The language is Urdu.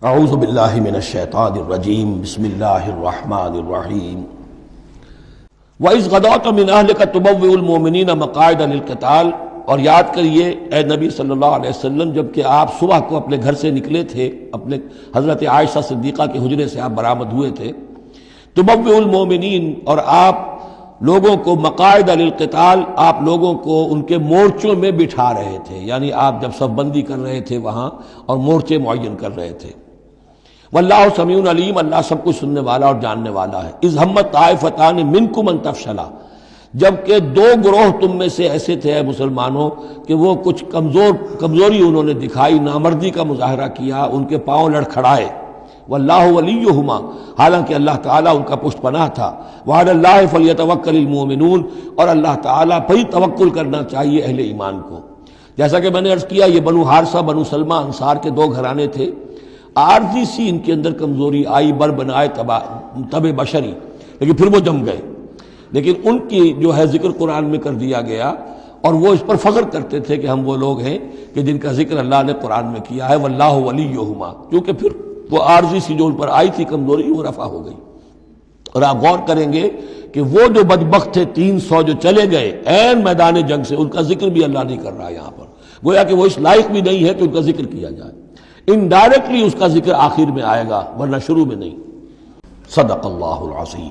اعوذ باللہ من الشیطان الرجیم بسم اللہ الرحمن الرحیم وَإِذْ غَدَوْتَ مِنْ أَهْلِكَ تُبَوِّئُ الْمُؤْمِنِينَ مَقَاعِدَ لِلْقِتَالِ، اور یاد کریے اے نبی صلی اللہ علیہ وسلم جب کہ آپ صبح کو اپنے گھر سے نکلے تھے، اپنے حضرت عائشہ صدیقہ کے حجرے سے آپ برآمد ہوئے تھے، تُبَوِّئُ الْمُؤْمِنِينَ، اور آپ لوگوں کو مقاعد للقتال، آپ لوگوں کو ان کے مورچوں میں بٹھا رہے تھے، یعنی آپ جب صف بندی کر رہے تھے وہاں اور مورچے معین کر رہے تھے۔ واللہ سمیع علیم، اللہ سب کچھ سننے والا اور جاننے والا ہے۔ اذ ہمت طائفتان منکم ان تفشلا، جبکہ دو گروہ تم میں سے ایسے تھے اے مسلمانوں کہ وہ کچھ کمزوری انہوں نے دکھائی، نامردی کا مظاہرہ کیا، ان کے پاؤں لڑکھڑائے۔ واللہ ولیہما، حالانکہ اللہ تعالیٰ ان کا پشت پناہ تھا۔ وعلی اللہ فلیتوکل المؤمنون، اور اللہ تعالیٰ پر ہی توکل کرنا چاہیے اہل ایمان کو۔ جیسا کہ میں نے عرض کیا، یہ بنو حارثہ بنو سلمہ انصار کے دو گھرانے تھے، عارضی سی ان کے اندر کمزوری آئی، بر بنائے تب بشری، لیکن پھر وہ جم گئے۔ لیکن ان کی جو ہے ذکر قرآن میں کر دیا گیا، اور وہ اس پر فخر کرتے تھے کہ ہم وہ لوگ ہیں کہ جن کا ذکر اللہ نے قرآن میں کیا ہے، واللہ ولیہما، کیونکہ پھر وہ عارضی سی جو ان پر آئی تھی کمزوری وہ رفع ہو گئی۔ اور آپ غور کریں گے کہ وہ جو بدبخت تھے 300 جو چلے گئے عین میدان جنگ سے، ان کا ذکر بھی اللہ نہیں کر رہا یہاں پر، گویا کہ وہ اس لائق بھی نہیں ہے کہ ان کا ذکر کیا جائے۔ انڈائریکٹلی اس کا ذکر آخر میں آئے گا ورنہ شروع میں نہیں۔ صدق اللہ العظیم۔